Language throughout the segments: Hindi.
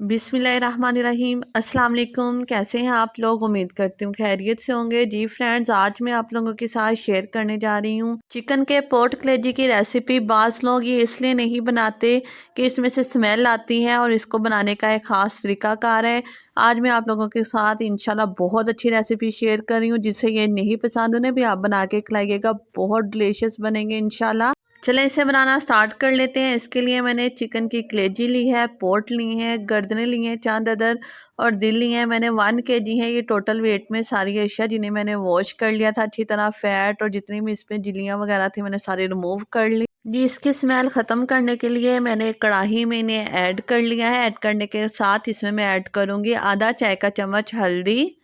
बिस्मिल्लाहिर्रहमानिर्रहीम। अस्सलाम वालेकुम। कैसे हैं आप लोग? उम्मीद करती हूँ खैरियत से होंगे। जी फ्रेंड्स, आज मैं आप लोगों के साथ शेयर करने जा रही हूँ चिकन के पोर्ट कलेजी की रेसिपी। बाज़ लोग ये इसलिए नहीं बनाते कि इसमें से स्मेल आती है और इसको बनाने का एक ख़ास तरीक़ाकार है। आज मैं आप लोगों के साथ इंशाल्लाह बहुत अच्छी रेसिपी शेयर कर रही हूँ। जिसे ये नहीं पसंद उन्हें भी आप बना के खिलाइएगा, बहुत डिलीशियस बनेंगे इंशाल्लाह। चलें इसे बनाना स्टार्ट कर लेते हैं। इसके लिए मैंने चिकन की कलेजी ली है, पोर्ट ली है, गर्दनें ली हैं चंद अदद और दिल लिए हैं मैंने 1 केजी है ये टोटल वेट में सारी अशिया, जिन्हें मैंने वॉश कर लिया था अच्छी तरह। फैट और जितनी भी इसमें झिल्लियाँ वगैरह थी मैंने सारी रिमूव कर ली। जी, इसकी स्मेल ख़त्म करने के लिए मैंने एक कढ़ाई में इन्हें ऐड कर लिया है। ऐड करने के साथ इसमें मैं ऐड करूँगी आधा चाय का चम्मच हल्दी।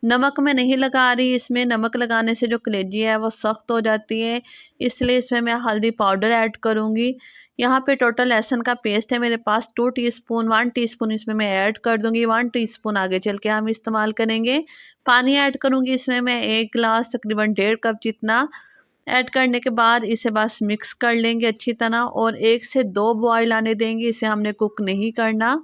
नमक मैं नहीं लगा रही इसमें, नमक लगाने से जो कलेजी है वो सख्त हो जाती है, इसलिए इसमें मैं हल्दी पाउडर ऐड करूँगी। यहाँ पे टोटल लहसुन का पेस्ट है मेरे पास 2 टीस्पून, 1 टीस्पून इसमें मैं ऐड कर दूँगी, 1 टीस्पून आगे चल के हम इस्तेमाल करेंगे। पानी ऐड करूँगी इसमें मैं 1 गिलास तकरीबन 1.5 कप जितना। ऐड करने के बाद इसे बस मिक्स कर लेंगे अच्छी तरह और 1 से 2 बॉयल आने देंगे, इसे हमने कुक नहीं करना।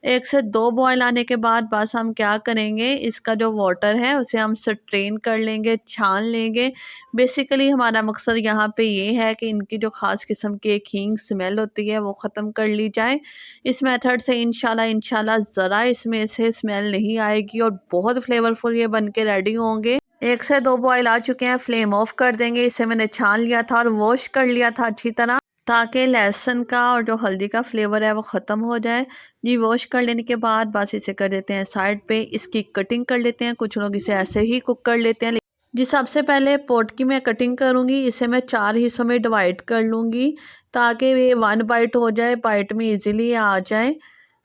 1 से 2 बॉयल आने के बाद बस हम क्या करेंगे, इसका जो वाटर है उसे हम स्ट्रेन कर लेंगे, छान लेंगे। बेसिकली हमारा मकसद यहाँ पे ये है कि इनकी जो ख़ास किस्म की एक हींग स्मेल होती है वो ख़त्म कर ली जाए। इस मेथड से इंशाल्लाह ज़रा इसमें से स्मेल नहीं आएगी और बहुत फ्लेवरफुल ये बन के रेडी होंगे। 1 से 2 बॉयल आ चुके हैं, फ्लेम ऑफ कर देंगे। इसे मैंने छान लिया था और वॉश कर लिया था अच्छी तरह, ताकि लहसुन का और जो हल्दी का फ्लेवर है वो ख़त्म हो जाए। जी, वॉश कर लेने के बाद बस इसे कर देते हैं साइड पे, इसकी कटिंग कर लेते हैं। कुछ लोग इसे ऐसे ही कुक कर लेते हैं। जी, सबसे पहले पोट की मैं कटिंग करूँगी। इसे मैं 4 हिस्सों में डिवाइड कर लूँगी ताकि ये 1 बाइट हो जाए, बाइट में इजीली आ जाए।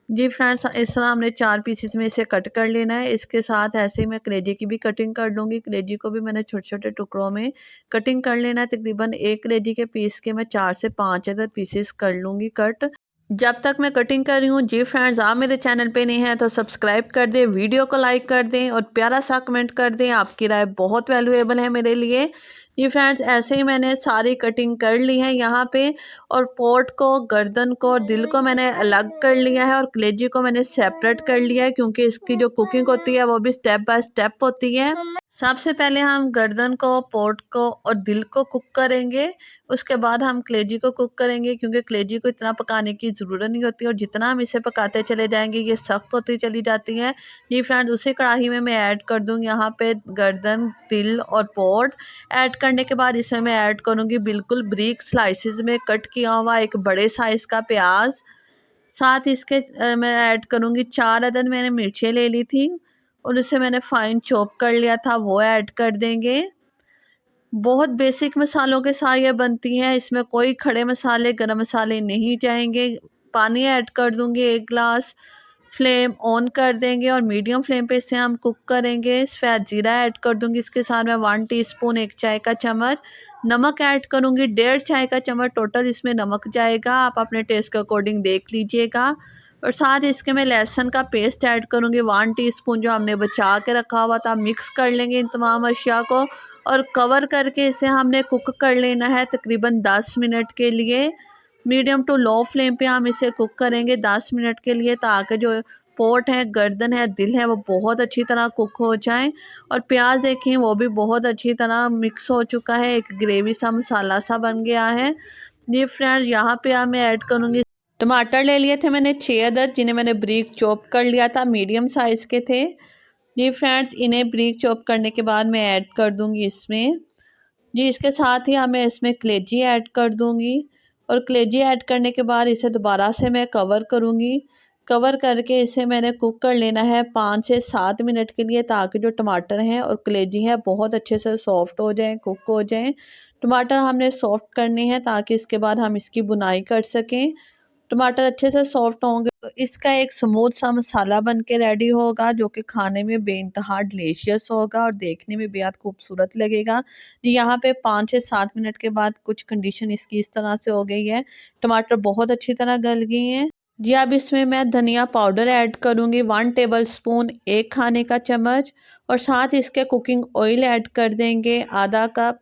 जी फ्रेंड्स, इस तरह हमने 4 पीसेस में इसे कट कर लेना है। इसके साथ ऐसे ही मैं कलेजी की भी कटिंग कर लूँगी। कलेजी को भी मैंने छोटे-छोटे टुकड़ों में कटिंग कर लेना है। तकरीबन 1 कलेजी के पीस के मैं 4 से 5 अदद पीसेस कर लूँगी कट। जब तक मैं कटिंग कर रही हूँ, जी फ्रेंड्स, आप मेरे चैनल पे नहीं हैं तो सब्सक्राइब कर दें, वीडियो को लाइक कर दें और प्यारा सा कमेंट कर दें। आपकी राय बहुत वैल्यूएबल है मेरे लिए। जी फ्रेंड्स, ऐसे ही मैंने सारी कटिंग कर ली है यहाँ पे और पोर्ट को, गर्दन को और दिल को मैंने अलग कर लिया है और कलेजी को मैंने सेपरेट कर लिया है, क्योंकि इसकी जो कुकिंग होती है वो भी स्टेप बाय स्टेप होती है। सबसे पहले हम गर्दन को, पोर्ट को और दिल को कुक करेंगे, उसके बाद हम कलेजी को कुक करेंगे, क्योंकि कलेजी को इतना पकाने की ज़रूरत नहीं होती और जितना हम इसे पकाते चले जाएंगे ये सख्त होती चली जाती है। जी फ्रेंड, उसी कढ़ाई में मैं ऐड कर दूँगी यहाँ पे गर्दन, दिल और पोर्ट। ऐड करने के बाद इसमें मैं ऐड करूँगी बिल्कुल बारीक स्लाइसिस में कट किया हुआ एक बड़े साइज़ का प्याज। साथ इसके मैं ऐड करूँगी 4 अदद मैंने मिर्चें ले ली थी और उसे मैंने फाइन चॉप कर लिया था, वो ऐड कर देंगे। बहुत बेसिक मसालों के साथ ये बनती है, इसमें कोई खड़े मसाले, गरम मसाले नहीं जाएंगे। पानी ऐड कर दूंगी 1 गिलास। फ्लेम ऑन कर देंगे और मीडियम फ्लेम पे इसे हम कुक करेंगे। सफ़ेद ज़ीरा ऐड कर दूंगी इसके साथ मैं 1 टीस्पून, 1 चाय का चम्मच। नमक ऐड करूंगी 1.5 चाय का चम्मच टोटल इसमें नमक जाएगा, आप अपने टेस्ट के अकॉर्डिंग देख लीजिएगा। और साथ इसके मैं लहसुन का पेस्ट ऐड करूंगी 1 टीस्पून, जो हमने बचा के रखा हुआ था। मिक्स कर लेंगे इन तमाम अशिया को और कवर करके इसे हमने कुक कर लेना है तकरीबन 10 मिनट के लिए। मीडियम टू लो फ्लेम पे हम इसे कुक करेंगे 10 मिनट के लिए, ताकि जो पोर्ट है, गर्दन है, दिल है, वो बहुत अच्छी तरह कुक हो जाए। और प्याज देखें वो भी बहुत अच्छी तरह मिक्स हो चुका है, एक ग्रेवी सा मसाला सा बन गया है। ये फ्रेंड्स, यहाँ पे मैं ऐड करूँगी टमाटर ले लिए थे मैंने 6 अदद, जिन्हें मैंने ब्रीक चॉप कर लिया था, मीडियम साइज़ के थे। जी फ्रेंड्स, इन्हें ब्रीक चॉप करने के बाद मैं ऐड कर दूंगी इसमें। जी, इसके साथ ही मैं इसमें कलेजी ऐड कर दूंगी और कलेजी ऐड करने के बाद इसे दोबारा से मैं कवर करूंगी। कवर करके इसे मैंने कुक कर लेना है 5 से 7 मिनट के लिए, ताकि जो टमाटर हैं और कलेजी है बहुत अच्छे से सॉफ्ट हो जाएं, कुक हो जाएं। टमाटर हमने सॉफ्ट करने हैं ताकि इसके बाद हम इसकी बुनाई कर सकें। टमाटर अच्छे से सॉफ्ट होंगे तो इसका एक स्मूथ सा मसाला बन के रेडी होगा, जो कि खाने में बेइंतहा डिलीशियस होगा और देखने में बेहद खूबसूरत लगेगा। जी, यहाँ पे 5 से 7 मिनट के बाद कुछ कंडीशन इसकी इस तरह से हो गई है, टमाटर बहुत अच्छी तरह गल गए हैं। जी, अब इसमें मैं धनिया पाउडर ऐड करूँगी 1 टेबल स्पून, 1 खाने का चम्मच। और साथ इसके कुकिंग ऑयल ऐड कर देंगे आधा कप।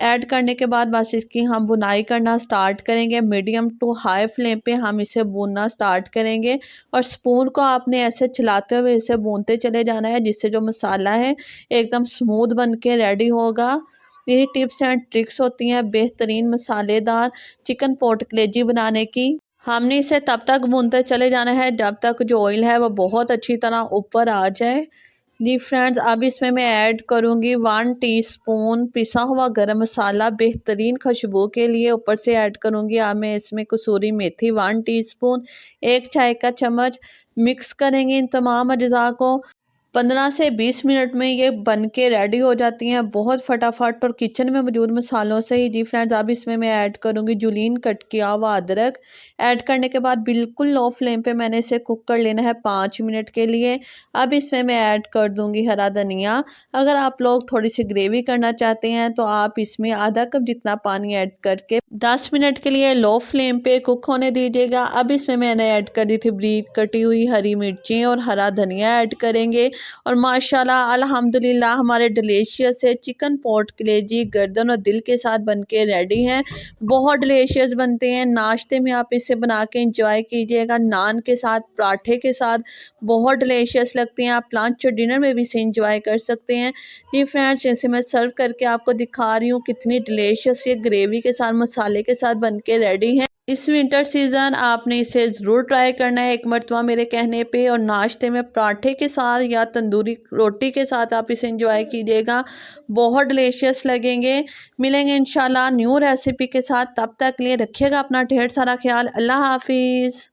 ऐड करने के बाद बस इसकी हम बुनाई करना स्टार्ट करेंगे। मीडियम टू हाई फ्लेम पे हम इसे भूनना स्टार्ट करेंगे और स्पून को आपने ऐसे चलाते हुए इसे भूनते चले जाना है, जिससे जो मसाला है एकदम स्मूथ बन के रेडी होगा। यही टिप्स एंड ट्रिक्स होती हैं बेहतरीन मसालेदार चिकन पोट कलेजी बनाने की। हमने इसे तब तक भूनते चले जाना है जब तक जो ऑयल है वो बहुत अच्छी तरह ऊपर आ जाए। जी फ्रेंड्स, अब इसमें मैं ऐड करूँगी 1 टीस्पून पिसा हुआ गरम मसाला बेहतरीन खुशबू के लिए। ऊपर से ऐड करूँगी अब मैं इसमें कसूरी मेथी 1 टीस्पून, 1 चाय का चम्मच। मिक्स करेंगे इन तमाम अज्जा को। 15 से 20 मिनट में ये बन के रेडी हो जाती हैं बहुत फटाफट और किचन में मौजूद मसालों से ही। जी फ्रेंड्स, अब इसमें मैं ऐड करूँगी जुलीन कट किया हुआ अदरक। ऐड करने के बाद बिल्कुल लो फ्लेम पे मैंने इसे कुक कर लेना है 5 मिनट के लिए। अब इसमें मैं ऐड कर दूँगी हरा धनिया। अगर आप लोग थोड़ी सी ग्रेवी करना चाहते हैं तो आप इसमें आधा कप जितना पानी ऐड करके 10 मिनट के लिए लो फ्लेम पे कुक होने दीजिएगा। अब इसमें मैंने ऐड कर दी थी बारीक कटी हुई हरी मिर्चें और हरा धनिया ऐड करेंगे। और माशाल्लाह अल्हम्दुलिल्लाह हमारे डिलीशियस है चिकन पोट कलेजी गर्दन और दिल के साथ बनके रेडी हैं। बहुत डिलीशियस बनते हैं। नाश्ते में आप इसे बना के इंजॉय कीजिएगा, नान के साथ, पराठे के साथ बहुत डिलीशियस लगते हैं। आप लंच और डिनर में भी इसे इंजॉय कर सकते हैं। जी फ्रेंड्स, जैसे मैं सर्व करके आपको दिखा रही हूँ कितनी डिलीशियस ये ग्रेवी के साथ मसाले के साथ बनके रेडी है। इस विंटर सीज़न आपने इसे ज़रूर ट्राई करना है एक मरतबा मेरे कहने पे। और नाश्ते में पराठे के साथ या तंदूरी रोटी के साथ आप इसे एंजॉय कीजिएगा, बहुत डिलीशियस लगेंगे। मिलेंगे इंशाल्लाह न्यू रेसिपी के साथ, तब तक के लिए रखिएगा अपना ढेर सारा ख्याल। अल्लाह हाफिज़।